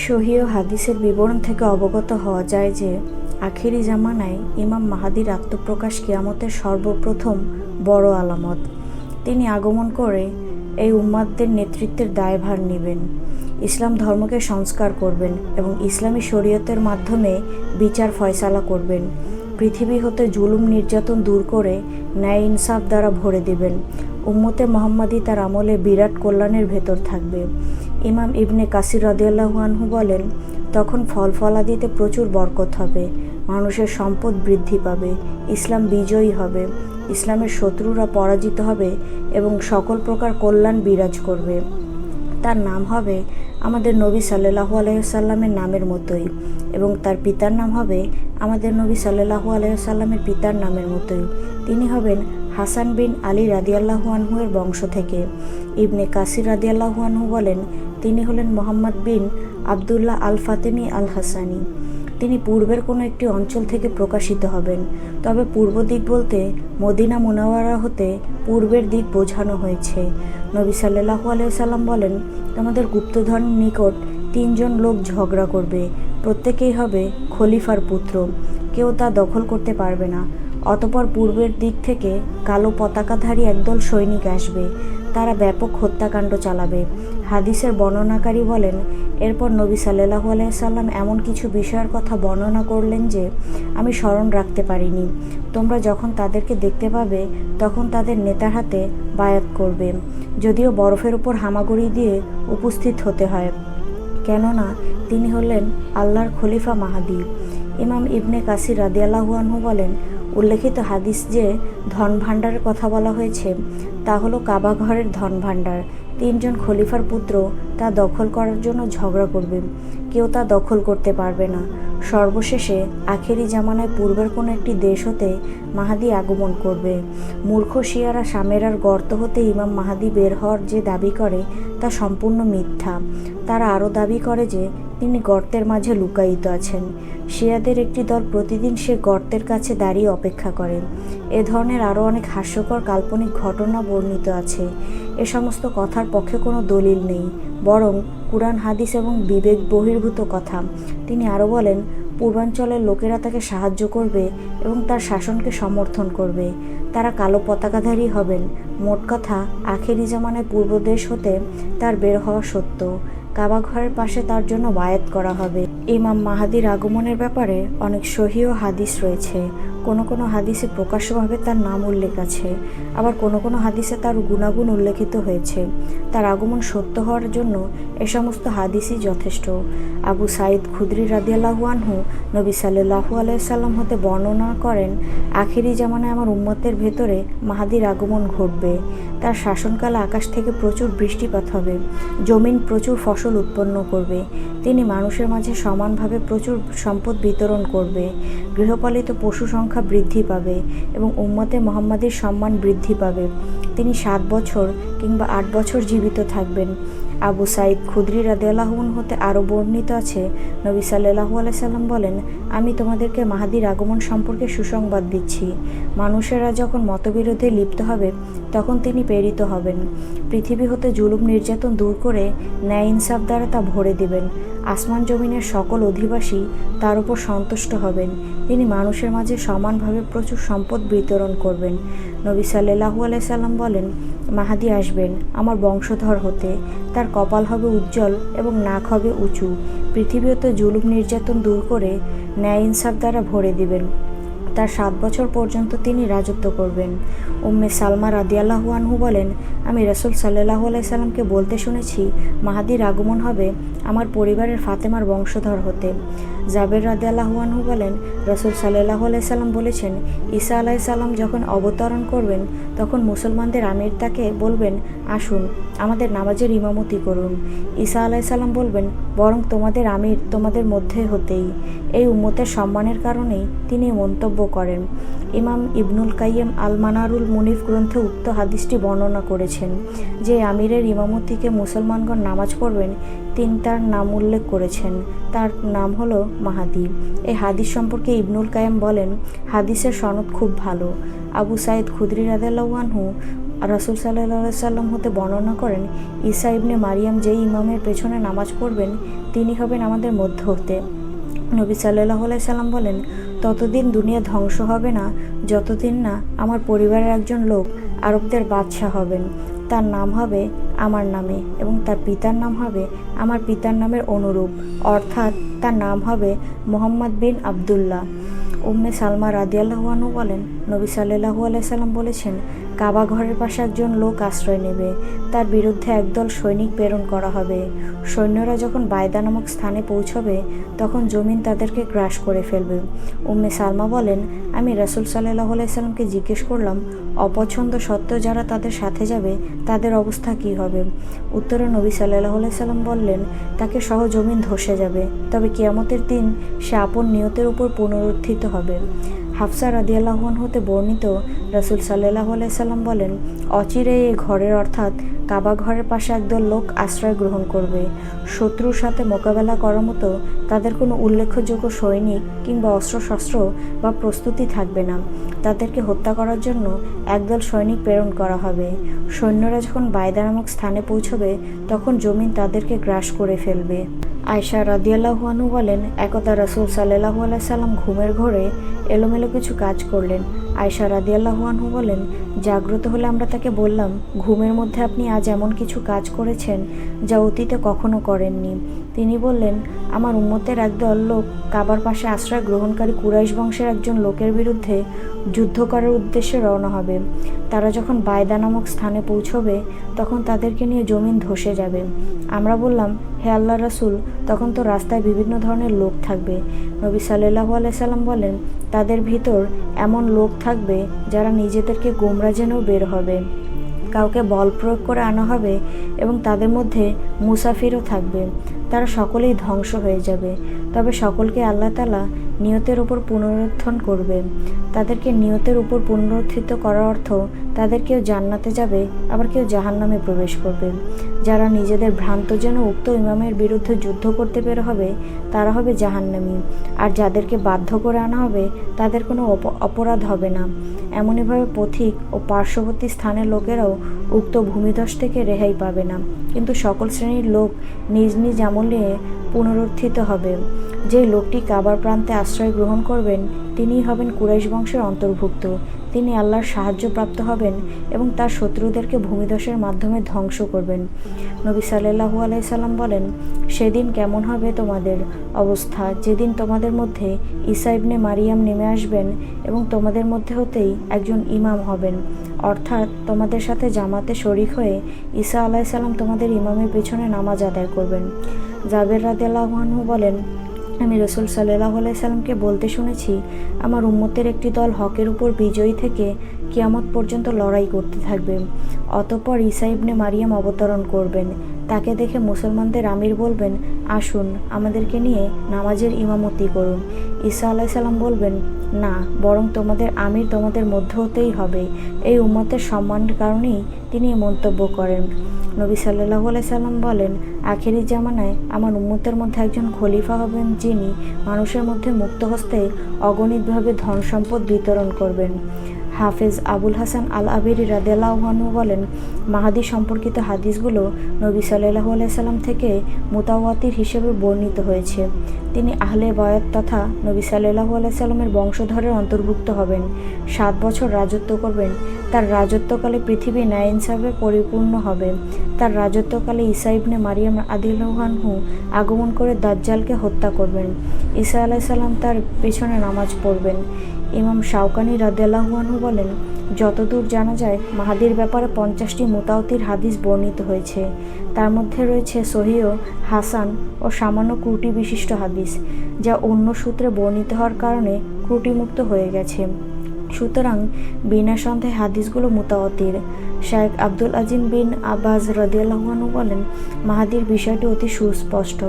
সহিহ হাদিসের বিবরণ থেকে অবগত হওয়া যায় যে আখিরি জামানায় ইমাম মাহাদির আত্মপ্রকাশ কিয়ামতের সর্বপ্রথম বড় আলামত। তিনি আগমন করে এই উম্মাতদের নেতৃত্বের দায়ভার নেবেন, ইসলাম ধর্মকে সংস্কার করবেন এবং ইসলামী শরীয়তের মাধ্যমে বিচার ফয়সালা করবেন। পৃথিবী হতে জুলুম নির্যাতন দূর করে ন্যায় ইনসাফ দ্বারা ভরে দেবেন। উম্মতে মোহাম্মদী তার আমলে বিরাট কল্যাণের ভেতর থাকবে। ইমাম ইবনে কাসির রাদিয়াল্লাহু আনহু বলেন, তখন ফল ফলাদিতে প্রচুর বরকত হবে, মানুষের সম্পদ বৃদ্ধি পাবে, ইসলাম বিজয়ী হবে, ইসলামের শত্রুরা পরাজিত হবে এবং সকল প্রকার কল্যাণ বিরাজ করবে। তার নাম হবে আমাদের নবী সাল্লাল্লাহু আলাইহি ওয়াসাল্লামের নামের মতোই এবং তার পিতার নাম হবে আমাদের নবী সাল্লাল্লাহু আলাইহি ওয়াসাল্লামের পিতার নামের মতোই। তিনি হবেন হাসান বিন আলী রাদিয়াল্লাহু আনহু এর বংশ থেকে। ইবনে কাসির রাদিয়াল্লাহু আনহু বলেন, তিনি হলেন মোহাম্মদ বিন আবদুল্লাহ আল ফাতেমি আল হাসানি। তিনি পূর্বের কোনো একটি অঞ্চল থেকে প্রকাশিত হবেন, তবে পূর্ব দিক বলতে মদিনা মুনাওয়ারা হতে পূর্বের দিক বোঝানো হয়েছে। নবী সাল্লাল্লাহু আলাইহি ওয়াসাল্লাম বলেন, তোমাদের গুপ্তধনের নিকট 3 জন লোক ঝগড়া করবে, প্রত্যেকেই হবে খলিফার পুত্র, কেউ তা দখল করতে পারবে না। অতঃপর পূর্বের দিক থেকে কালো পতাকাধারী একদল সৈনিক আসবে, তারা ব্যাপক হত্যাকাণ্ড চালাবে। হাদিসের বর্ণনাকারী বলেন, এরপর নবী সাল্লাল্লাহু আলাইহি ওয়াসাল্লাম এমন কিছু বিষয়ের কথা বর্ণনা করলেন যে আমি স্মরণ রাখতে পারিনি। তোমরা যখন তাদেরকে দেখতে পাবে তখন তাদের নেতার হাতে বায়াত করবে, যদিও বরফের উপর হামাগুড়ি দিয়ে উপস্থিত হতে হয়, কেননা তিনি হলেন আল্লাহর খলিফা মাহাদি। ইমাম ইবনে কাসির রাদিয়াল্লাহু আনহু বলেন, উল্লেখিত হাদিস যে ধন ভাণ্ডারের কথা বলা হয়েছে তা হলো কাবা ঘরের ধন ভাণ্ডার। 3 জন খলিফার পুত্র তা দখল করার জন্য ঝগড়া করবে, কেউ তা দখল করতে পারবে না। সর্বশেষে আখেরি জামানায় পূর্বের কোনো একটি দেশ হতে মাহাদি আগমন করবে। মূর্খ শিয়ারা সামেরার গর্ত হতে ইমাম মাহাদি বের হওয়ার যে দাবি করে তা সম্পূর্ণ মিথ্যা। তারা আরও দাবি করে যে তিনি গর্তের মাঝে লুকায়িত আছেন। শিয়াদের একটি দল প্রতিদিন সে গর্তের কাছে দাঁড়িয়ে অপেক্ষা করে। এ ধরনের আরও অনেক হাস্যকর কাল্পনিক ঘটনা বর্ণিত আছে। এ সমস্ত কথার পক্ষে কোনো দলিল নেই, বরং কুরআন হাদিস এবং বিবেক বহির্ভূত কথা। তিনি আরও বলেন, পূর্বাঞ্চলের লোকেরা তাকে সাহায্য করবে এবং তার শাসনকে সমর্থন করবে। তারা কালো পতাকাধারী হবেন। মোট কথা, আখেরি জামানায় পূর্ব দেশ হতে তার বের হওয়া সত্য। কাবা ঘরের পাশে তার জন্য বায়াত করা হবে। ইমাম মাহাদির আগমনের ব্যাপারে অনেক সহিহ হাদিস রয়েছে। কোনো কোনো হাদিসে প্রকাশ্যভাবে তার নাম উল্লেখ আছে, আবার কোনো কোনো হাদিসে তার গুণাগুণ উল্লেখিত হয়েছে। তার আগমন সত্য হওয়ার জন্য এ সমস্ত হাদিসই যথেষ্ট। আবু সাঈদ খুদরি রাদিয়াল্লাহু আনহু নবী সাল্লাল্লাহু আলাইহি ওয়াসাল্লাম হতে বর্ণনা করেন, আখিরি জামানায় আমার উম্মতের ভেতরে মাহাদির আগমন ঘটবে। তার শাসনকালে আকাশ থেকে প্রচুর বৃষ্টিপাত হবে, জমিন প্রচুর ফসল উৎপন্ন করবে। তিনি মানুষের মাঝে সমানভাবে প্রচুর সম্পদ বিতরণ করবে। গৃহপালিত পশু সংখ্যা বৃদ্ধি পাবে এবং উম্মতে মুহাম্মাদির সম্মান বৃদ্ধি পাবে। তিনি 7 বছর কিংবা 8 বছর জীবিত থাকবেন। আবু সাঈদ খুদরি রাদিয়াল্লাহু আনহু হতে আরও বর্ণিত আছে, নবী সাল্লাল্লাহু আলাইহি সাল্লাম বলেন, আমি তোমাদেরকে মাহাদির আগমন সম্পর্কে সুসংবাদ দিচ্ছি। মানুষেরা যখন মতবিরোধে লিপ্ত হবে তখন তিনি প্রেরিত হবেন। পৃথিবী হতে জুলুম নির্যাতন দূর করে ন্যায় ইনসাফ দ্বারা তা ভরে দিবেন। আসমান জমিনের সকল অধিবাসী তার উপর সন্তুষ্ট হবেন। তিনি মানুষের মাঝে সমানভাবে প্রচুর সম্পদ বিতরণ করবেন। নবী সাল্লাল্লাহু আলাইহি সাল্লাম বলেন, মাহাদি আসবেন আমার বংশধর হতে, তার কপাল হবে উজ্জ্বল এবং নাক হবে উঁচু। পৃথিবী হতে জুলুম নির্যাতন দূর করে ন্যায় ইনসাফ দ্বারা ভরে দিবেন। তার 7 বছর পর্যন্ত তিনি রাজত্ব করবেন। উম্মে সালমা রাদিয়াল্লাহু আনহু বলেন, আমি রাসূল সাল্লাল্লাহু আলাইহি সাল্লামকে বলতে শুনেছি, মাহাদির আগমন হবে আমার পরিবারের ফাতেমার বংশধর হতে। জাবের রাদিয়াল্লাহু আনহু বলেন, রাসূল সাল্লাল্লাহু আলাইহি সাল্লাম বলেছেন, ঈসা আলাইহিস সালাম যখন অবতরণ করবেন তখন মুসলমানদের আমির তাকে বলবেন, আসুন আমাদের নামাজের ইমামতি করুন। ঈসা আলাইহিস সালাম বলবেন, বরং তোমাদের আমির তোমাদের মধ্যে হতেই। এই উম্মতের সম্মানের কারণেই তিনি মন্তব্য করেন। ইমাম ইবনুল কাইয়িম আল মানারুল মুনিফ গ্রন্থে উক্ত হাদিসটি বর্ণনা করেছেন। যে আমিরের ইমামতিকে মুসলমানগণ নামাজ পড়বেন তিনি তার নাম উল্লেখ করেছেন, তার নাম হলো মাহাদি। এই হাদিস সম্পর্কে ইবনুল কাইয়িম বলেন, হাদিসের সনদ খুব ভালো। আবু সাঈদ খুদরি রাদিয়াল্লাহু আনহু রাসূল সাল্লাল্লাহু আলাইহি সাল্লাম হতে বর্ণনা করেন, ঈসা ইবনে মারিয়াম যেই ইমামের পেছনে নামাজ পড়বেন তিনি হবেন আমাদের মধ্য হতে। নবী সাল্লাল্লাহু আলাইহি সাল্লাম বলেন, ততদিন দুনিয়া ধ্বংস হবে না যতদিন না আমার পরিবারের একজন লোক আরবদের বাদশাহ হবেন। তার নাম হবে আমার নামে এবং তার পিতার নাম হবে আমার পিতার নামের অনুরূপ, অর্থাৎ তার নাম হবে মুহাম্মদ বিন আবদুল্লাহ। উম্মে সালমা রাদিয়াল্লাহু আনহু বলেন, নবী সাল্লাল্লাহু আলাইহি সাল্লাম বলেছেন, কাবা ঘরের পাশে একজন লোক আশ্রয় নেবে, তার বিরুদ্ধে একদল সৈনিক প্রেরণ করা হবে। সৈন্যরা যখন বায়দা নামক স্থানে পৌঁছবে তখন জমিন তাদেরকে গ্রাস করে ফেলবে। উম্মে সালমা বলেন, আমি রাসূল সাল্লাল্লাহু আলাইহি সাল্লামকে জিজ্ঞেস করলাম, অপছন্দ সত্ত্বেও যারা তাদের সাথে যাবে তাদের অবস্থা কী হবে? উত্তরে নবী সাল্লাল্লাহু আলাইহি সাল্লাম বললেন, তাকে সহ জমিন ধসে যাবে, তবে কিয়ামতের দিন সে আপন নিয়তের উপর পুনরুত্থিত হবে। হাফসা রাদিয়াল্লাহু আনহা হতে বর্ণিত, রাসূল সাল্লাল্লাহু আলাইহি সাল্লাম বলেন, অচিরেই এই ঘরের অর্থাৎ কাবা ঘরের পাশে একদল লোক আশ্রয় গ্রহণ করবে। শত্রুর সাথে মোকাবেলা করার মতো তাদের কোনো উল্লেখযোগ্য সৈনিক কিংবা অস্ত্রশস্ত্র বা প্রস্তুতি থাকবে না। তাদেরকে হত্যা করার জন্য একদল সৈনিক প্রেরণ করা হবে। সৈন্যরা যখন বায়দা নামক স্থানে পৌঁছবে তখন জমিন তাদেরকে গ্রাস করে ফেলবে। আয়েশা রাদিয়াল্লাহু আনহু বলেন, একদা রাসূল সাল্লাল্লাহু আলাইহি সাল্লাম ঘুমের ঘোরে এলোমেলো কিছু কাজ করলেন। আয়েশা রাদিয়াল্লাহু আনহু বলেন, জাগ্রত হলে আমরা তাকে বললাম, ঘুমের মধ্যে আপনি আজ এমন কিছু কাজ করেছেন যা অতীতে কখনো করেননি। তিনি বললেন, আমার উম্মতের একদল লোক কাবার পাশে আশ্রয় গ্রহণকারী কুরাইশ বংশের একজন লোকের বিরুদ্ধে যুদ্ধ করার উদ্দেশ্যে রওনা হবে। তারা যখন বায়দা নামক স্থানে পৌঁছবে তখন তাদেরকে নিয়ে জমিন ধসে যাবে। আমরা বললাম, হে আল্লাহর রাসূল, তখন তো রাস্তায় বিভিন্ন ধরনের লোক থাকবে। নবী সাল্লাল্লাহু আলাইহি সাল্লাম বলেন, তাদের ভিতর এমন লোক থাকবে যারা নিজেদেরকে গোমরা জেনেও বের হবে। কাউকে বল প্রয়োগ করে আনা হবে এবং তাদের মধ্যে মুসাফিরও থাকবে। তারা সকলেই ধ্বংস হয়ে যাবে, তবে সকলকে আল্লাহ তাআলা নিয়তের উপর পুনরুত্থান করবে। তাদেরকে নিয়তের উপর পুনরুত্থিত করার অর্থ তাদের কেউ জান্নাতে যাবে, আবার কেউ জাহান্নামে প্রবেশ করবে। যারা নিজেদের ভ্রান্ত যেন উক্ত ইমামের বিরুদ্ধে যুদ্ধ করতে বের হবে তারা হবে জাহান্নামী, আর যাদেরকে বাধ্য করে আনা হবে তাদের কোনো অপরাধ হবে না। এমনইভাবে পথিক ও পার্শ্ববর্তী স্থানের লোকেরাও উক্ত ভূমিধস থেকে রেহাই পাবে না, কিন্তু সকল শ্রেণীর লোক নিজ নিজ আমল নিয়ে পুনরুত্থিত হবে। যে লোকটি কাবার প্রান্তে আশ্রয় গ্রহণ করবেন তিনিই হবেন কুরাইশ বংশের অন্তর্ভুক্ত। তিনি আল্লাহর সাহায্যপ্রাপ্ত হবেন এবং তার শত্রুদেরকে ভূমিধসের মাধ্যমে ধ্বংস করবেন। নবী সাল্লাল্লাহু আলাইহি সাল্লাম বলেন, সেদিন কেমন হবে তোমাদের অবস্থা যেদিন তোমাদের মধ্যে ঈসা ইবনে মারিয়াম নেমে আসবেন এবং তোমাদের মধ্যে হতেই একজন ইমাম হবেন, অর্থাৎ তোমাদের সাথে জামাতে শরিক হয়ে ঈসা আলাইহিস সালাম তোমাদের ইমামের পেছনে নামাজ আদায় করবেন। জাবের রাদিয়াল্লাহু আনহু বলেন, আমি রাসূল সাল্লাল্লাহু আলাইহি সাল্লামকে বলতে শুনেছি, আমার উম্মতের একটি দল হকের উপর বিজয়ী থেকে কিয়ামত পর্যন্ত লড়াই করতে থাকবে। অতঃপর ঈসা ইবনে মারিয়াম অবতরণ করবেন। তাকে দেখে মুসলমানদের আমির বলবেন, আসুন আমাদেরকে নিয়ে নামাজের ইমামতি করুন। ঈসা আলাইহিস সালাম বলবেন, না, বরং তোমাদের আমির তোমাদের মধ্য হতেই হবে। এই উম্মতের সম্মানের কারণেই তিনি এই মন্তব্য করেন। নবী সাল্লাল্লাহু আলাইহি সাল্লাম বলেন, আখেরি জামানায় আমার উম্মতের মধ্যে একজন খলিফা হবেন যিনি মানুষের মধ্যে মুক্ত হস্তে অগণিতভাবে ধন সম্পদ বিতরণ করবেন। হাফেজ আবুল হাসান আল আবিরি রাদিয়াল্লাহু আনহু বলেন, মাহাদি সম্পর্কিত হাদিসগুলো নবী সাল্লাল্লাহু আলাইহি সাল্লাম থেকে মুতাওয়াতির হিসেবে বর্ণিত হয়েছে। তিনি আহলে বায়াত তথা নবী সাল্লাল্লাহু আলাইহি সাল্লামের বংশধরের অন্তর্ভুক্ত হবেন। 7 বছর রাজত্ব করবেন। তার রাজত্বকালে পৃথিবী ন্যায় ইনসাফে পরিপূর্ণ হবে। তার রাজত্বকালে ঈসা ইবনে মারিয়াম রাদিয়াল্লাহু আনহু আগমন করে দাজ্জালকে হত্যা করবেন। ঈসা আলাইহিস সালাম তার পেছনে নামাজ পড়বেন। ইমাম শাওকানি রাদিয়াল্লাহু আনহু বলেন, যতদূর জানা যায় মাহাদির ব্যাপারে 50টি মুতাওয়াতির হাদিস বর্ণিত হয়েছে। তার মধ্যে রয়েছে সহিহ, হাসান ও সামান্য ত্রুটি বিশিষ্ট হাদিস, যা অন্য সূত্রে বর্ণিত হওয়ার কারণে ত্রুটিমুক্ত হয়ে গেছে। সুতরাং বিনা সন্দেহে হাদিসগুলো মুতাওয়াতির। শায়েখ আব্দুল আজিম বিন আব্বাস রাদিয়াল্লাহু আনহু বলেন, মাহাদির বিষয়টি অতি সুস্পষ্ট।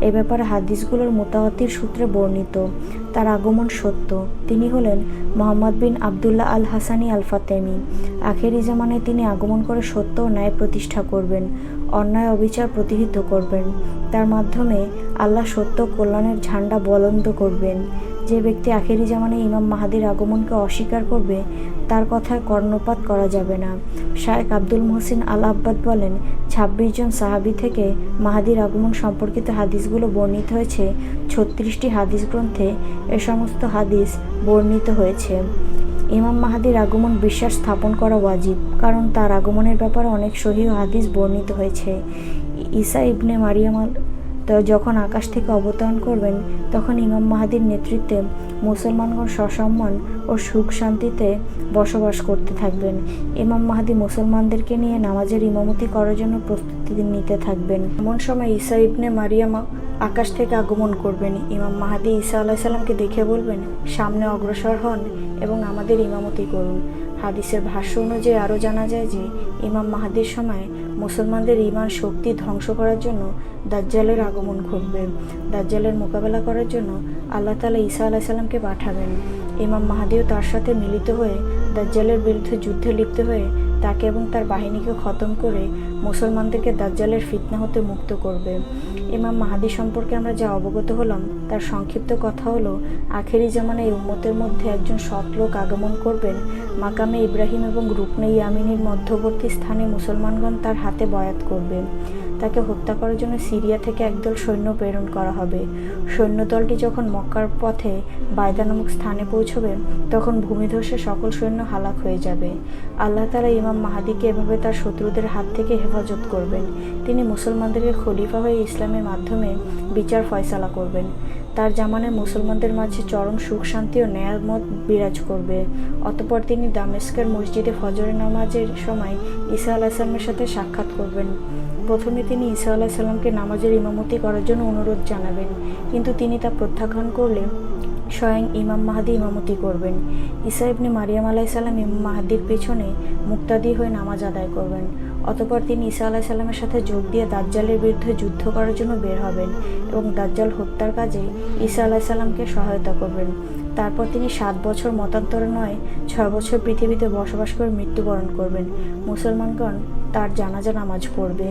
এ ব্যাপারে হাদিসগুলোর মুতাওয়াতির সূত্রে বর্ণিত। তার আগমন সত্য। তিনি হলেন মুহাম্মদ বিন আবদুল্লাহ আল হাসানি আল ফাতেমি। আখেরি জামানায় তিনি আগমন করে সত্য ও ন্যায় প্রতিষ্ঠা করবেন, অন্যায় অবিচার প্রতিহিত করবেন। তার মাধ্যমে আল্লাহ সত্য কল্যাণের ঝান্ডা বলন্দ করবেন। যে ব্যক্তি আখেরি জামানায় ইমাম মাহাদির আগমনকে অস্বীকার করবে তার কথায় কর্ণপাত করা যাবে না। শায়েখ আব্দুল মুহসিন আল আব্বাদ বলেন, ২৬ জন সাহাবী থেকে মাহাদির আগমন সম্পর্কিত হাদিসগুলো বর্ণিত হয়েছে ৩৬টি হাদিস গ্রন্থে। এ সমস্ত হাদিস বর্ণিত হয়েছে। ইমাম মাহাদির আগমন বিশ্বাস স্থাপন করা ওয়াজিব, কারণ তার আগমনের ব্যাপারে অনেক সহিহ হাদিস বর্ণিত হয়েছে। ঈসা ইবনে মারিয়াম যখন আকাশ থেকে অবতরণ করবেন তখন ইমাম মাহাদির নেতৃত্বে মুসলমানগণ সসম্মান ও সুখ শান্তিতে বসবাস করতে থাকবেন। ইমাম মাহাদি মুসলমানদেরকে নিয়ে নামাজের ইমামতি করার জন্য প্রস্তুতি নিতে থাকবেন। এমন সময় ঈসা ইবনে মারিয়াম আকাশ থেকে আগমন করবেন। ইমাম মাহাদি ঈসা আলাইহিস সালামকে দেখে বলবেন, সামনে অগ্রসর হন এবং আমাদের ইমামতি করুন। হাদিসের ভাষ্য অনুযায়ী আরও জানা যায় যে ইমাম মাহাদির সময় মুসলমানদের ঈমান শক্তি ধ্বংস করার জন্য দাজ্জালের আগমন ঘটবে। দাজ্জালের মোকাবেলা করার জন্য আল্লাহ তাআলা ঈসা আলাইহিস সালামকে পাঠাবেন। ইমাম মাহাদিও তার সাথে মিলিত হয়ে দাজ্জালের বিরুদ্ধে যুদ্ধে লিপ্ত হয়ে তাকে এবং তার বাহিনীকে খতম করে মুসলমানদেরকে দাজ্জালের ফিতনা হতে মুক্ত করবে। ইমাম মাহাদি সম্পর্কে আমরা যা অবগত হলাম তার সংক্ষিপ্ত কথা হলো, আখেরি জামানায় এই উম্মতের মধ্যে একজন সৎ লোক আগমন করবেন। মাকামে ইব্রাহিম এবং রুকনে ইয়ামিনীর মধ্যবর্তী স্থানে মুসলমানগণ তার হাতে বয়াত করবে। তাকে হত্যা করার জন্য সিরিয়া থেকে একদল সৈন্য প্রেরণ করা হবে। সৈন্যদলটি যখন মক্কার পথে বায়দা নামক স্থানে পৌঁছবে তখন ভূমিধসে সকল সৈন্য হালাক হয়ে যাবে। আল্লাহ তাআলা ইমাম মাহাদিকে এভাবে তার শত্রুদের হাত থেকে হেফাজত করবেন। তিনি মুসলমানদেরকে খলিফা হয়ে ইসলামের মাধ্যমে বিচার ফয়সালা করবেন। তার জামানায় মুসলমানদের মাঝে চরম সুখ শান্তি ও নেয়ামত বিরাজ করবে। অতঃপর তিনি দামেস্কের মসজিদে ফজরের নামাজের সময় ঈসা আলাইহিস সালামের সাথে সাক্ষাৎ করবেন। প্রথমে তিনি ঈসা আলাইহিস সালামকে নামাজের ইমামতি করার জন্য অনুরোধ জানাবেন, কিন্তু তিনি তা প্রত্যাখ্যান করলে স্বয়ং ইমাম মাহাদি ইমামতি করবেন। ঈসা ইবনে মারিয়াম আলাইহিস সালাম ইমাম মাহাদির পেছনে মুক্তাদি হয়ে নামাজ আদায় করবেন। অতঃপর তিনি ঈসা আলাইহিস সালামের সাথে যোগ দিয়ে দাজ্জালের বিরুদ্ধে যুদ্ধ করার জন্য বের হবেন এবং দাজ্জাল হত্যার কাজে ঈসা আলাইহিস সালামকে সহায়তা করবেন। তারপর তিনি 7 বছর মতান্তরে নয় 6 বছর পৃথিবীতে বসবাস করে মৃত্যুবরণ করবেন। মুসলমানগণ তার জানাজা নামাজ পড়বে।